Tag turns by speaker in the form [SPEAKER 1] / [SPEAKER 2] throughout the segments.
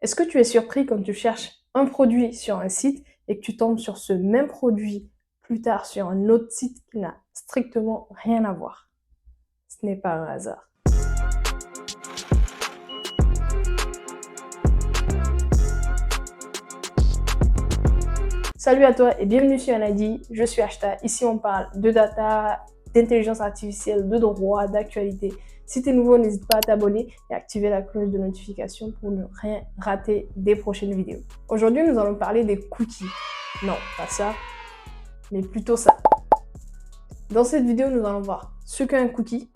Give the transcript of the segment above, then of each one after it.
[SPEAKER 1] Est-ce que tu es surpris quand tu cherches un produit sur un site et que tu tombes sur ce même produit plus tard sur un autre site qui n'a strictement rien à voir? Ce n'est pas un hasard. Salut à toi et bienvenue sur Anadi, je suis Ashta. Ici on parle de data, d'intelligence artificielle, de droit, d'actualité. Si tu es nouveau, n'hésite pas à t'abonner et activer la cloche de notification pour ne rien rater des prochaines vidéos. Aujourd'hui, nous allons parler des cookies. Non, pas ça, mais plutôt ça. Dans cette vidéo, nous allons voir ce qu'est un cookie,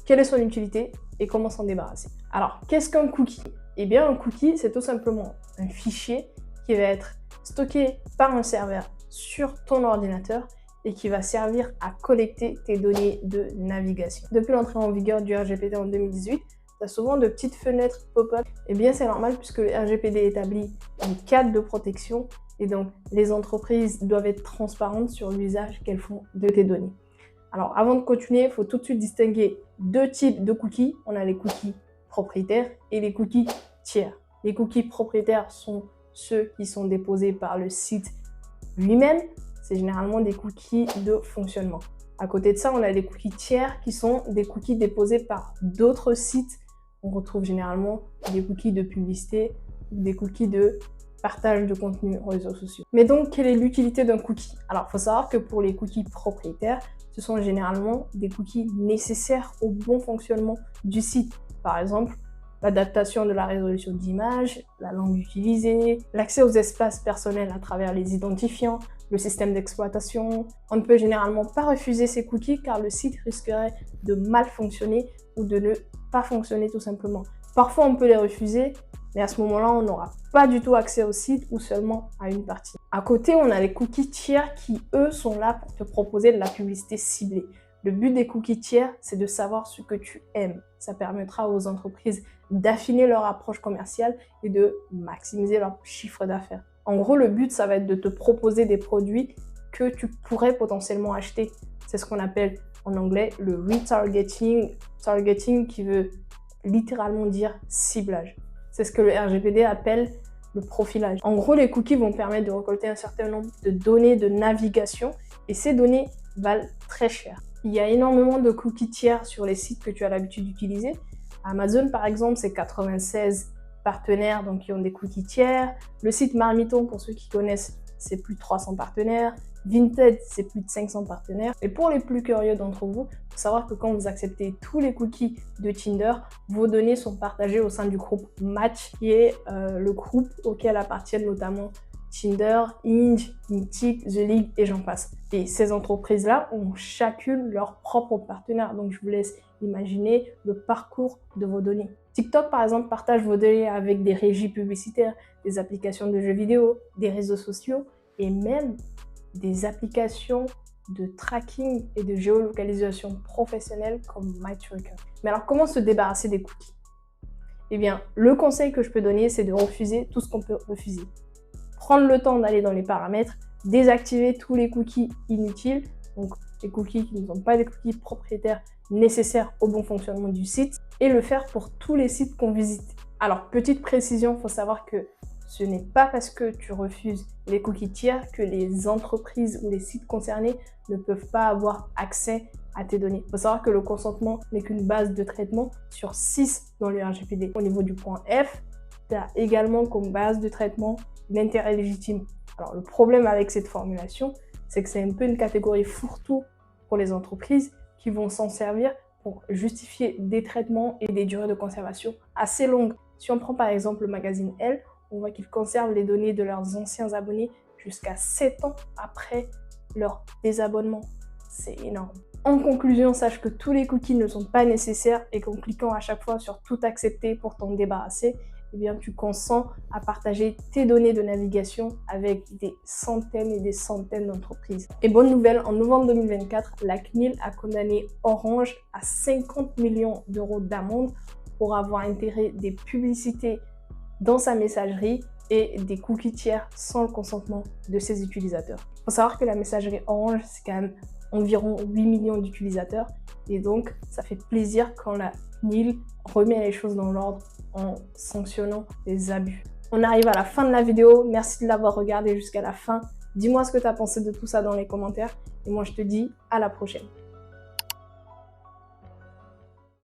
[SPEAKER 1] quelle est son utilité et comment s'en débarrasser. Alors, qu'est-ce qu'un cookie? Eh bien, un cookie, c'est tout simplement un fichier qui va être stocké par un serveur sur ton ordinateur et qui va servir à collecter tes données de navigation. Depuis l'entrée en vigueur du RGPD en 2018, tu as souvent de petites fenêtres pop-up. Eh bien, c'est normal puisque le RGPD établit un cadre de protection et donc les entreprises doivent être transparentes sur l'usage qu'elles font de tes données. Alors, avant de continuer, il faut tout de suite distinguer deux types de cookies. On a les cookies propriétaires et les cookies tiers. Les cookies propriétaires sont ceux qui sont déposés par le site lui-même. C'est généralement des cookies de fonctionnement. À côté de ça, on a les cookies tiers qui sont des cookies déposés par d'autres sites. On retrouve généralement des cookies de publicité, des cookies de partage de contenu aux réseaux sociaux. Mais donc, quelle est l'utilité d'un cookie? Alors, il faut savoir que pour les cookies propriétaires, ce sont généralement des cookies nécessaires au bon fonctionnement du site. Par exemple, l'adaptation de la résolution d'image, la langue utilisée, l'accès aux espaces personnels à travers les identifiants, le système d'exploitation. On ne peut généralement pas refuser ces cookies car le site risquerait de mal fonctionner ou de ne pas fonctionner tout simplement. Parfois, on peut les refuser, mais à ce moment-là, on n'aura pas du tout accès au site ou seulement à une partie. À côté, on a les cookies tiers qui, eux, sont là pour te proposer de la publicité ciblée. Le but des cookies tiers, c'est de savoir ce que tu aimes. Ça permettra aux entreprises d'affiner leur approche commerciale et de maximiser leur chiffre d'affaires. En gros, le but, ça va être de te proposer des produits que tu pourrais potentiellement acheter. C'est ce qu'on appelle en anglais le retargeting, targeting qui veut littéralement dire ciblage. C'est ce que le RGPD appelle le profilage. En gros, les cookies vont permettre de récolter un certain nombre de données de navigation et ces données valent très cher. Il y a énormément de cookies tiers sur les sites que tu as l'habitude d'utiliser. Amazon, par exemple, c'est 96 partenaires donc qui ont des cookies tiers. Le site Marmiton, pour ceux qui connaissent, c'est plus de 300 partenaires. Vinted, c'est plus de 500 partenaires. Et pour les plus curieux d'entre vous, il faut savoir que quand vous acceptez tous les cookies de Tinder, vos données sont partagées au sein du groupe Match, qui est le groupe auquel appartiennent notamment Tinder, Hinge, Mythic, The League et j'en passe. Et ces entreprises-là ont chacune leur propre partenaire. Donc, je vous laisse imaginer le parcours de vos données. TikTok, par exemple, partage vos données avec des régies publicitaires, des applications de jeux vidéo, des réseaux sociaux et même des applications de tracking et de géolocalisation professionnelle comme MyTracker. Mais alors, comment se débarrasser des cookies? Eh bien, le conseil que je peux donner, c'est de refuser tout ce qu'on peut refuser. Prendre le temps d'aller dans les paramètres, désactiver tous les cookies inutiles, donc les cookies qui ne sont pas des cookies propriétaires nécessaires au bon fonctionnement du site, et le faire pour tous les sites qu'on visite. Alors, petite précision, il faut savoir que ce n'est pas parce que tu refuses les cookies tiers que les entreprises ou les sites concernés ne peuvent pas avoir accès à tes données. Il faut savoir que le consentement n'est qu'une base de traitement sur 6 dans le RGPD. Au niveau du point F, tu as également comme base de traitement l'intérêt légitime. Alors, le problème avec cette formulation, c'est que c'est un peu une catégorie fourre-tout pour les entreprises qui vont s'en servir pour justifier des traitements et des durées de conservation assez longues. Si on prend par exemple le magazine Elle, on voit qu'ils conservent les données de leurs anciens abonnés jusqu'à 7 ans après leur désabonnement. C'est énorme. En conclusion, sache que tous les cookies ne sont pas nécessaires et qu'en cliquant à chaque fois sur tout accepter pour t'en débarrasser, eh bien, tu consens à partager tes données de navigation avec des centaines et des centaines d'entreprises. Et bonne nouvelle, en novembre 2024, la CNIL a condamné Orange à 50 millions d'euros d'amende pour avoir intégré des publicités dans sa messagerie et des cookies tiers sans le consentement de ses utilisateurs. Il faut savoir que la messagerie Orange, c'est quand même environ 8 millions d'utilisateurs et donc ça fait plaisir quand la CNIL remet les choses dans l'ordre en sanctionnant les abus. On arrive à la fin de la vidéo. Merci de l'avoir regardé jusqu'à la fin. Dis-moi ce que tu as pensé de tout ça dans les commentaires. Et moi, je te dis à la prochaine.